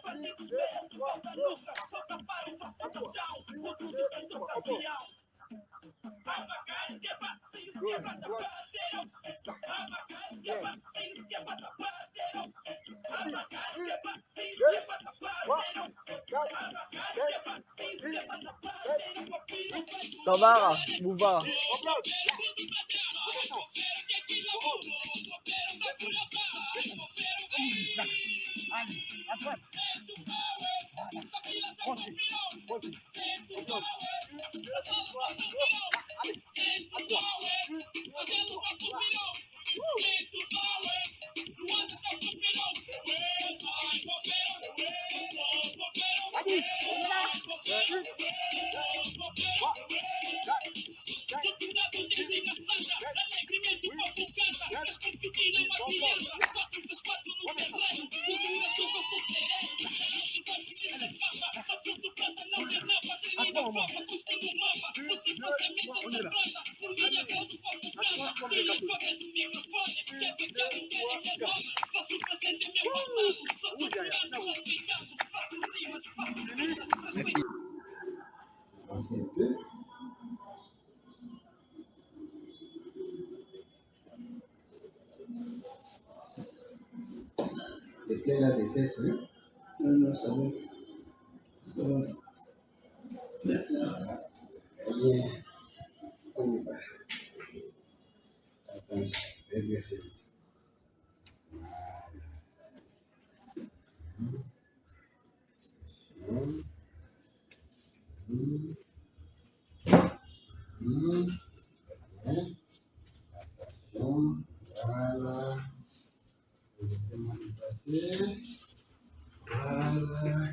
1, 2, 3, go. À 3. 1, 2, 3, à fond. Tabara, Mouva. Allez, à droite. Montez, montez. On bloque. 1, 2, 3, go. Allez, à 3. 1, 2, 3, allez, on est là. 1, 2, 3, 4, 5, 6, 7, Avancez un peu. Et plein là des fesses, hein? Non, non, ça va. Ça va. Voilà. Eh bien, on y va. Attention, redressez. Attention, voilà. Laissez-moi y passer. Voilà.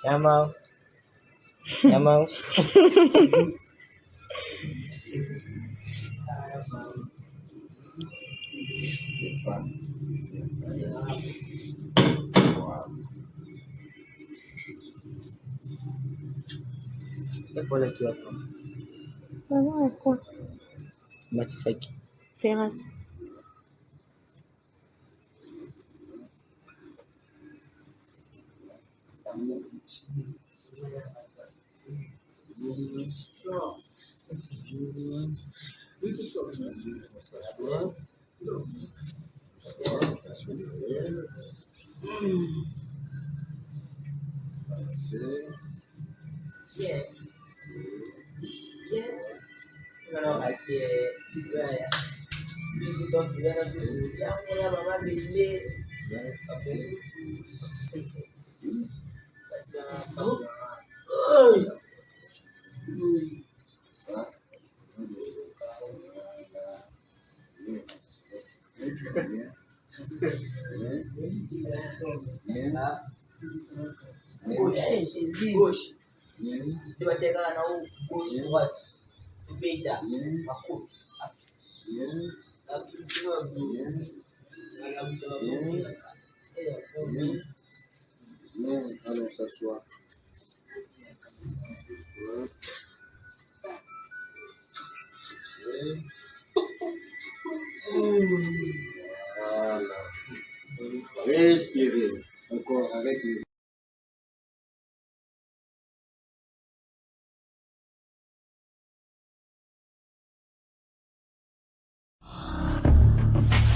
Yamal. Yamal. Pole aqui, ó. Não, é com Mete isso aqui. terrasse. Kalau hati juga ya. Itu tuh juga nanti yang mulai mama beli. Bush. Coba cek kan au bush buat beda aku. Aku cuma nggak bisa Allons s'asseoir. Voilà. Respirez. Encore avec les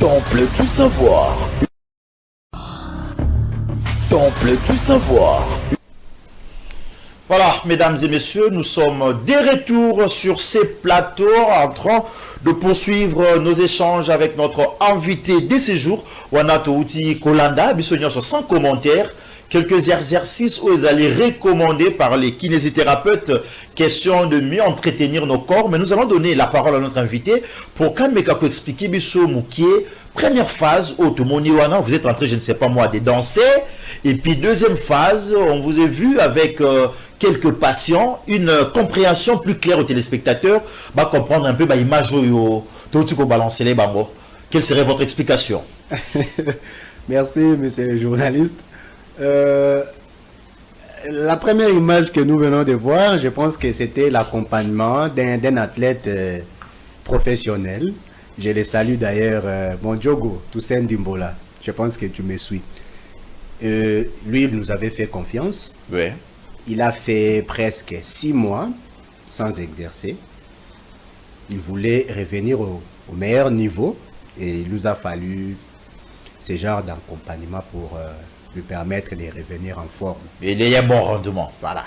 Temple du savoir. Temple du savoir. Voilà, mesdames et messieurs, nous sommes de retour sur ces plateaux en train de poursuivre nos échanges avec notre invité de séjour, Wanato Uti Kolanda, Bissognon, sans commentaire. Quelques exercices où ils allaient recommander par les kinésithérapeutes, question de mieux entretenir nos corps. Mais nous allons donner la parole à notre invité pour quand même expliquer Bisso Moukié. Première phase, vous êtes en train, je ne sais pas moi, de danser. Et puis deuxième phase, on vous a vu avec quelques patients, une compréhension plus claire aux téléspectateurs, bah, comprendre un peu l'image où tout balancer les bambos. Quelle serait votre explication? Merci, monsieur le journaliste. La première image que nous venons de voir, je pense que c'était l'accompagnement d'un athlète professionnel. Je le salue d'ailleurs, mon Diogo, Toussaint Dimbola. Je pense que tu me suis. Lui, il nous avait fait confiance. Oui. Il a fait presque 6 mois sans exercer. Il voulait revenir au meilleur niveau et il nous a fallu ce genre d'accompagnement pour lui permettre de revenir en forme. Et il y a un bon rendement. Voilà.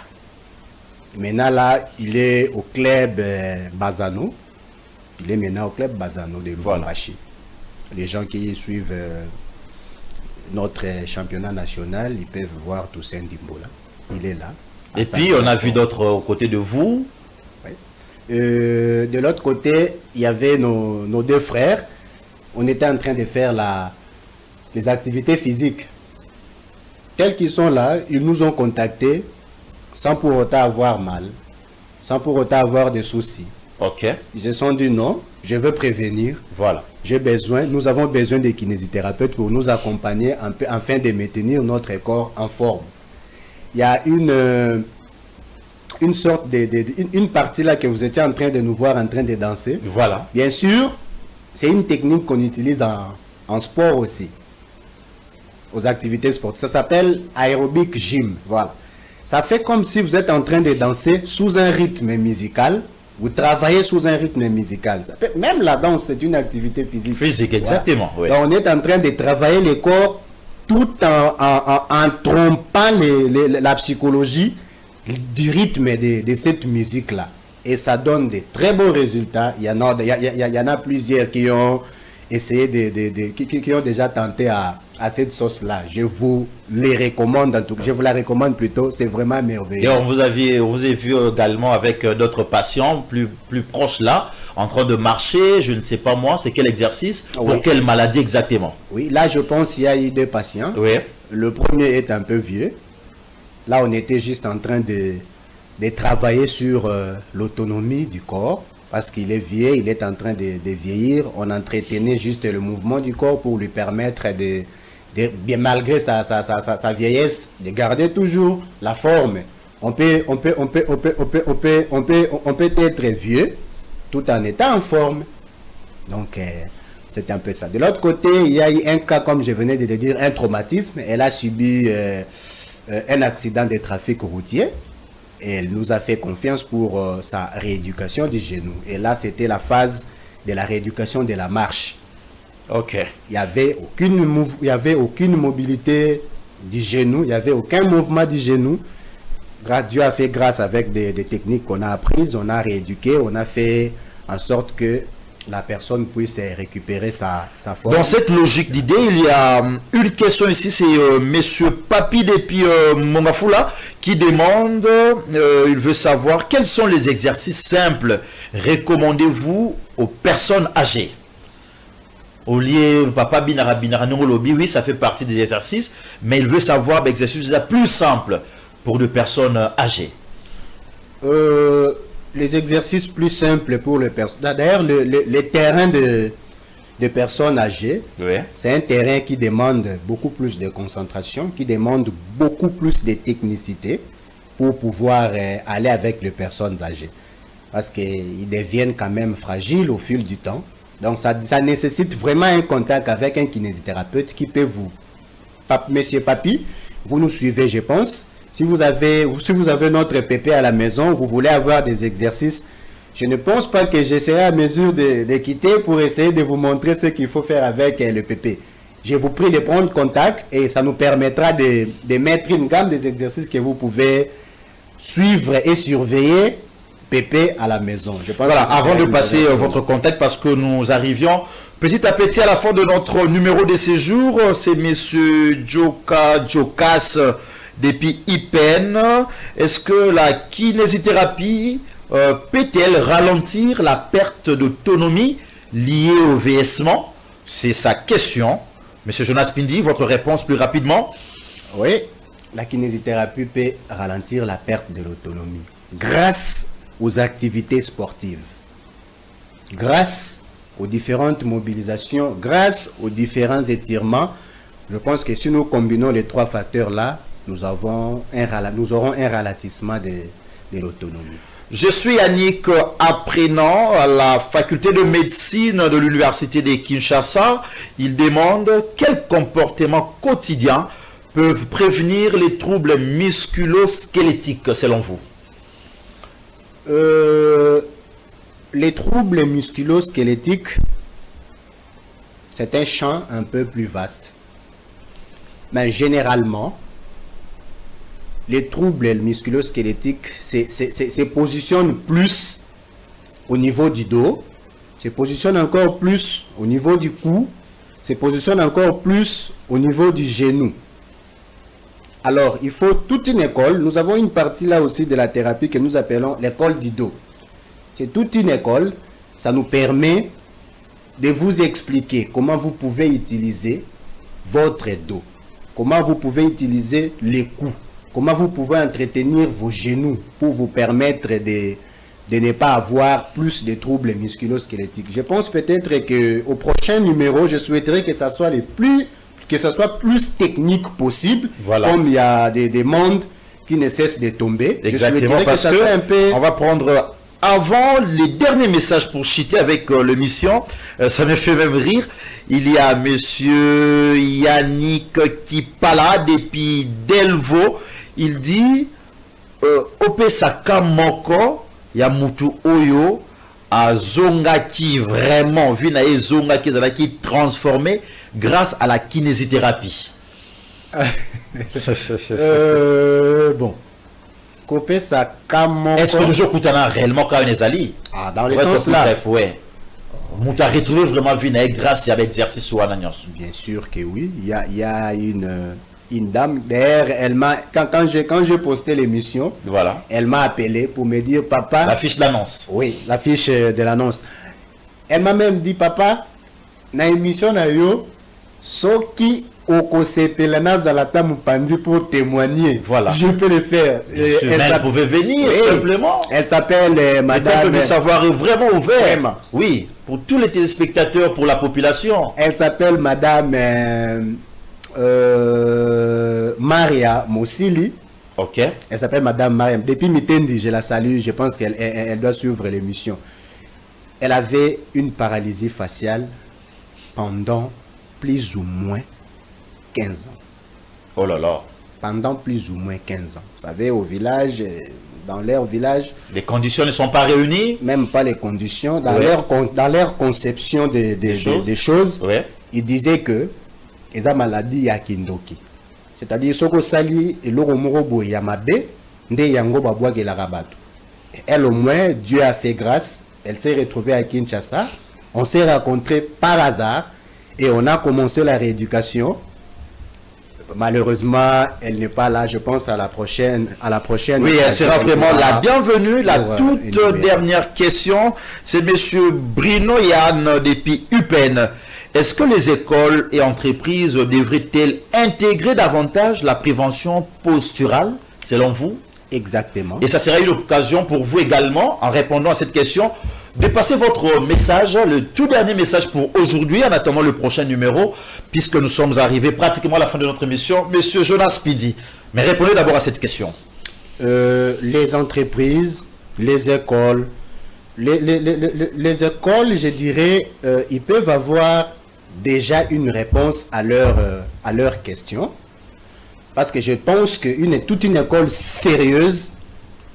Maintenant là, il est au club Bazano. Il est maintenant au club Bazano de Lubumbashi. Voilà. Les gens qui suivent notre championnat national, ils peuvent voir Toussaint Dimbola. Il est là. Et puis on a vu d'autres aux côtés de vous. Oui. De l'autre côté, il y avait nos deux frères. On était en train de faire les activités physiques. Tels qu'ils sont là, ils nous ont contactés sans pour autant avoir mal, sans pour autant avoir des soucis. Ok. Ils se sont dit non, je veux prévenir. Voilà. Nous avons besoin de kinésithérapeutes pour nous accompagner afin de maintenir notre corps en forme. Il y a une sorte une partie là que vous étiez en train de nous voir en train de danser. Voilà. Bien sûr, c'est une technique qu'on utilise en sport aussi. Aux activités sportives. Ça s'appelle aérobic gym. Voilà. Ça fait comme si vous êtes en train de danser sous un rythme musical. Vous travaillez sous un rythme musical. Même la danse, c'est une activité physique. Physique, exactement. Voilà. Oui. Donc, on est en train de travailler le corps tout en trompant la psychologie du rythme de cette musique-là. Et ça donne de très bons résultats. Il y en a plusieurs qui ont essayé, qui ont déjà tenté à à cette sauce-là. Je vous les recommande, en tout cas. Je vous la recommande plutôt. C'est vraiment merveilleux. Et on vous a vu également avec d'autres patients plus proches là, en train de marcher. Je ne sais pas moi, c'est quel exercice, pour Oui. quelle maladie exactement? Oui, là, je pense qu'il y a eu 2 patients. Oui. Le premier est un peu vieux. Là, on était juste en train de travailler sur l'autonomie du corps. Parce qu'il est vieux, il est en train de vieillir. On entretenait juste le mouvement du corps pour lui permettre bien malgré sa vieillesse, de garder toujours la forme. On peut être vieux tout en étant en forme. Donc, c'est un peu ça. De l'autre côté, il y a eu un cas, comme je venais de le dire, un traumatisme. Elle a subi un accident de trafic routier. Et elle nous a fait confiance pour sa rééducation du genou. Et là, c'était la phase de la rééducation de la marche. Ok. Il n'y avait aucune mobilité du genou, il n'y avait aucun mouvement du genou. Dieu a fait grâce avec des techniques qu'on a apprises, on a rééduqué, on a fait en sorte que la personne puisse récupérer sa forme. Dans cette logique d'idée, il y a une question ici, c'est monsieur Papi depuis Mongafula qui demande, il veut savoir quels sont les exercices simples recommandez-vous aux personnes âgées. Au lieu Papa Binara Binara Neurolobi, oui, ça fait partie des exercices, mais il veut savoir l'exercice plus simple pour des personnes âgées. Les exercices plus simples pour les personnes. D'ailleurs, les terrains de personnes âgées, Oui. c'est un terrain qui demande beaucoup plus de concentration, qui demande beaucoup plus de technicité pour pouvoir aller avec les personnes âgées. Parce qu'ils deviennent quand même fragiles au fil du temps. Donc, ça nécessite vraiment un contact avec un kinésithérapeute qui peut vous... Monsieur Papi, vous nous suivez, je pense. Si vous avez notre pépé à la maison, vous voulez avoir des exercices, je ne pense pas que je serai à mesure de quitter pour essayer de vous montrer ce qu'il faut faire avec le pépé. Je vous prie de prendre contact et ça nous permettra de mettre une gamme des exercices que vous pouvez suivre et surveiller pépé à la maison. Je pense Voilà, que ça avant serait de une passer bonne votre chose. contact, parce que nous arrivions petit à petit à la fin de notre numéro de séjour, c'est monsieur Jokas depuis IPN. Est-ce que la kinésithérapie peut-elle ralentir la perte d'autonomie liée au vieillissement? C'est sa question. Monsieur Jonas Pindi, votre réponse plus rapidement. Oui, la kinésithérapie peut ralentir la perte de l'autonomie grâce aux activités sportives, grâce aux différentes mobilisations, grâce aux différents étirements. Je pense que si nous combinons les 3 facteurs-là, nous aurons un ralentissement de l'autonomie. Je suis Yannick, apprenant à la faculté de médecine de l'université de Kinshasa. Il demande quels comportements quotidiens peuvent prévenir les troubles musculo-squelettiques selon vous. Les troubles musculo-squelettiques, c'est un champ un peu plus vaste. Mais généralement, les troubles musculo-squelettiques se positionnent plus au niveau du dos, se positionnent encore plus au niveau du cou, se positionnent encore plus au niveau du genou. Alors, il faut toute une école. Nous avons une partie là aussi de la thérapie que nous appelons l'école du dos. C'est toute une école. Ça nous permet de vous expliquer comment vous pouvez utiliser votre dos, comment vous pouvez utiliser les coups, comment vous pouvez entretenir vos genoux pour vous permettre de ne pas avoir plus de troubles musculo-squelettiques. Je pense peut-être qu'au prochain numéro, je souhaiterais que ça soit plus technique possible, Voilà. comme il y a des mondes qui ne cessent de tomber. Exactement, Je souhaiterais parce que ça soit un peu... on va prendre avant les derniers messages pour chiter avec l'émission. Ça me fait même rire. Il y a monsieur Yannick Kipala depuis Delvaux. Il dit Opesaka moko ya mutu oyo azongaki vraiment vina ezongaki zalaki transformé grâce à la kinésithérapie. Bon. Kopesaka moko. Est-ce que nous écoutons réellement quand on est allé? Ah, dans le sens là. Bref, ouais. Vous avez retrouvé vraiment vie grâce à l'exercice ou à l'agence. Bien sûr que oui. Il y a une dame, d'ailleurs, elle m'a, quand j'ai posté l'émission, voilà, elle m'a appelé pour me dire, papa... L'affiche de l'annonce. Oui, l'affiche de l'annonce. Elle m'a même dit, papa, na émission na yo, soki okosepelana zalata mupandi pour témoigner. Voilà. Je peux le faire. Elle pouvait venir, oui, simplement. Elle s'appelle Madame... Le savoir est vraiment ouvert. Vraiment. Oui, pour tous les téléspectateurs, pour la population. Elle s'appelle Madame Maria Mosili. Ok. Elle s'appelle Madame Maria. Depuis Mitendi, je la salue. Je pense qu'elle elle doit suivre l'émission. Elle avait une paralysie faciale pendant plus ou moins 15 ans. Oh là là. Pendant plus ou moins 15 ans. Vous savez, au village, dans leur village... Les conditions ne sont pas réunies. Même pas les conditions. Dans, ouais, leur conception des choses, ouais, ils disaient que ils ont maladie à Kindoki. C'est-à-dire, ce que sali et l'oromorobo yamabe, nde yango babwa ke la rabato. Elle au moins, Dieu a fait grâce. Elle s'est retrouvée à Kinshasa. On s'est rencontrés par hasard et on a commencé la rééducation. Malheureusement, elle n'est pas là. Je pense à la prochaine. Oui, elle sera vraiment la bienvenue. La toute dernière question, c'est monsieur Bruno Yann depuis UPEN. Est-ce que les écoles et entreprises devraient-elles intégrer davantage la prévention posturale, selon vous? Exactement. Et ça sera une occasion pour vous également, en répondant à cette question, de passer votre message, le tout dernier message pour aujourd'hui, en attendant le prochain numéro, puisque nous sommes arrivés pratiquement à la fin de notre émission. Monsieur Jonas Pidi, mais répondez d'abord à cette question. Les entreprises, les écoles, les écoles, je dirais, ils peuvent avoir déjà une réponse à leur question. Parce que je pense que toute une école sérieuse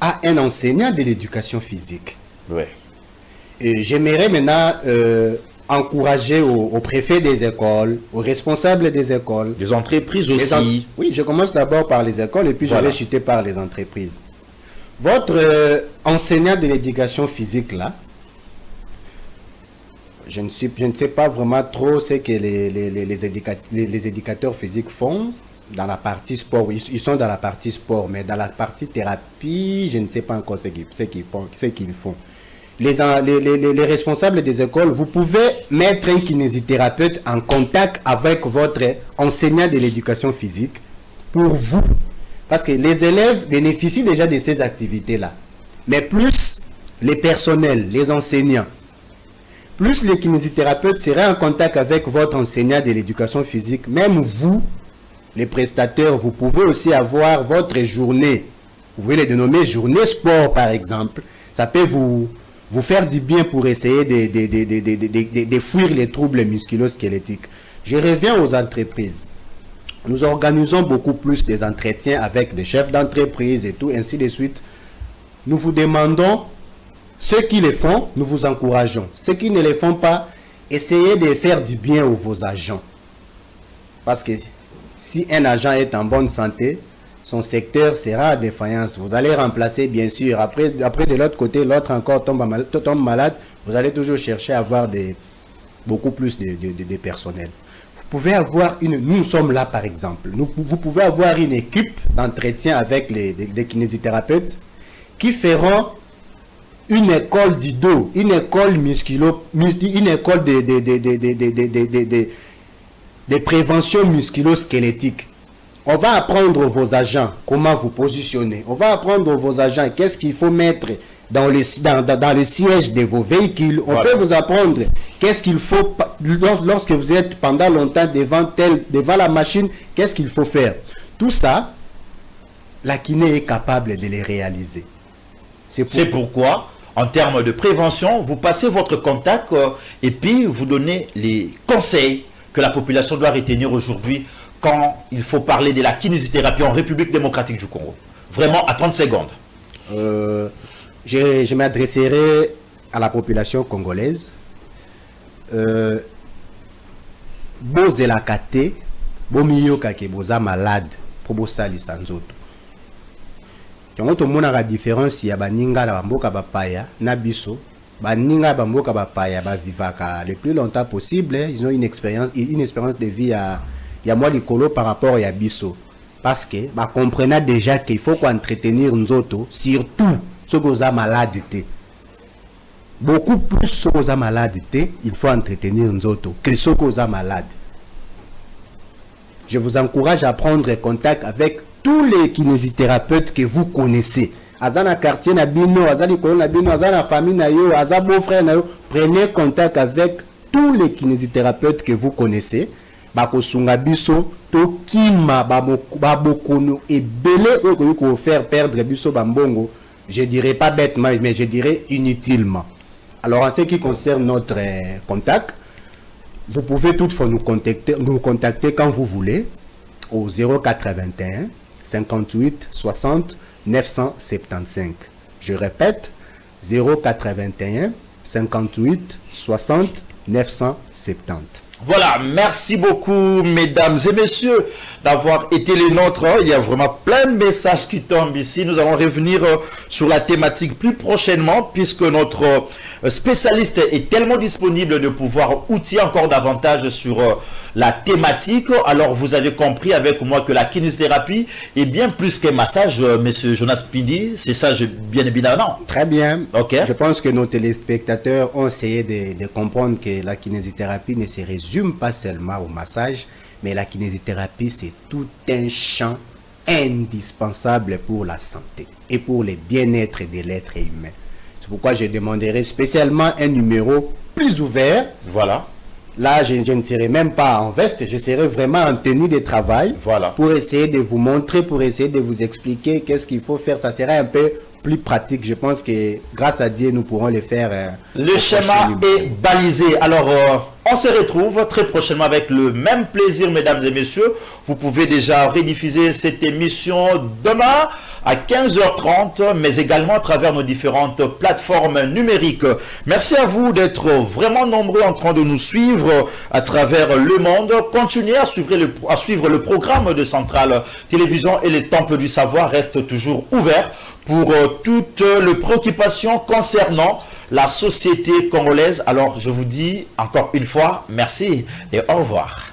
a un enseignant de l'éducation physique. Oui. Et j'aimerais maintenant encourager aux préfets des écoles, aux responsables des écoles. Les entreprises aussi. Oui, je commence d'abord par les écoles et puis voilà, je vais chuter par les entreprises. Votre enseignant de l'éducation physique là, je ne sais pas vraiment trop ce que les éducateurs physiques font dans la partie sport. Ils sont dans la partie sport, mais dans la partie thérapie, je ne sais pas encore ce qu'ils font. Les responsables des écoles, vous pouvez mettre un kinésithérapeute en contact avec votre enseignant de l'éducation physique pour vous. Parce que les élèves bénéficient déjà de ces activités-là. Mais plus les personnels, les enseignants, plus les kinésithérapeutes seraient en contact avec votre enseignant de l'éducation physique, même vous, les prestataires, vous pouvez aussi avoir votre journée. Vous pouvez les dénommer journée sport, par exemple. Ça peut vous faire du bien pour essayer de fuir les troubles musculo-squelettiques. Je reviens aux entreprises. Nous organisons beaucoup plus des entretiens avec des chefs d'entreprise et tout, ainsi de suite. Nous vous demandons, ceux qui les font, nous vous encourageons. Ceux qui ne les font pas, essayez de faire du bien à vos agents. Parce que si un agent est en bonne santé, son secteur sera à défaillance. Vous allez remplacer, bien sûr. Après de l'autre côté, l'autre encore tombe malade. Vous allez toujours chercher à avoir beaucoup plus de personnel. Vous pouvez avoir nous sommes là par exemple. Vous pouvez avoir une équipe d'entretien avec des kinésithérapeutes qui feront une école du dos, une école une école de prévention musculo-squelettique. On va apprendre vos agents comment vous positionner. On va apprendre vos agents qu'est-ce qu'il faut mettre dans le siège de vos véhicules. On peut vous apprendre qu'est-ce qu'il faut lorsque vous êtes pendant longtemps devant la machine, qu'est-ce qu'il faut faire. Tout ça, la kiné est capable de les réaliser. C'est pourquoi, en termes de prévention, vous passez votre contact et puis vous donnez les conseils que la population doit retenir aujourd'hui quand il faut parler de la kinésithérapie en République démocratique du Congo. Vraiment, à 30 secondes. Je m'adresserai à la population congolaise. Bozelakate, bomiyoka ke boza malade, pour bosali sanzoto. Yongo to mona la différence ya baninga na mboka bapaya na biso baninga bamboka bapaya bavivaka le plus longtemps possible, ils ont une expérience de vie à moi likolo par rapport à biso. Parce que bah comprenez déjà qu'il faut qu'entretenir nzoto, surtout ceux qui sont malades. Beaucoup plus ceux qui sont malades, il faut entretenir nzoto que ceux qui sont malades. Je vous encourage à prendre contact avec tous les kinésithérapeutes que vous connaissez. Azana quartier nabino, azali kolon nabino, azana famille na yo, azana beau-frère na yo, prenez contact avec tous les kinésithérapeutes que vous connaissez. Bako sungabiso to kima babokono et belé ko faire perdre biso bambongo, je dirais pas bêtement mais je dirais inutilement. Alors en ce qui concerne notre contact, vous pouvez toutefois nous contacter quand vous voulez au 081 58 60 975. Je répète, 081 58 60 970. Voilà, merci beaucoup mesdames et messieurs d'avoir été les nôtres. Il y a vraiment plein de messages qui tombent ici. Nous allons revenir sur la thématique plus prochainement puisque notre spécialiste est tellement disponible de pouvoir outiller encore davantage sur la thématique. Alors vous avez compris avec moi que la kinésithérapie est bien plus qu'un massage, monsieur Jonas Pindi. C'est ça, bien évidemment. Très bien. Ok. Je pense que nos téléspectateurs ont essayé de comprendre que la kinésithérapie ne se résume pas seulement au massage, mais la kinésithérapie, c'est tout un champ indispensable pour la santé et pour le bien-être de l'être humain. C'est pourquoi je demanderai spécialement un numéro plus ouvert. Voilà. Là, je ne serai même pas en veste, je serai vraiment en tenue de travail. Voilà. Pour essayer de vous montrer, pour essayer de vous expliquer qu'est-ce qu'il faut faire. Ça sera un peu plus pratique. Je pense que grâce à Dieu, nous pourrons le faire. Le schéma est balisé. Alors, on se retrouve très prochainement avec le même plaisir, mesdames et messieurs. Vous pouvez déjà rediffuser cette émission demain à 15h30, mais également à travers nos différentes plateformes numériques. Merci à vous d'être vraiment nombreux en train de nous suivre à travers le monde. Continuez à suivre le programme de Centrale Télévision et les Temples du Savoir restent toujours ouverts pour toutes les préoccupations concernant la société congolaise. Alors, je vous dis encore une fois, merci et au revoir.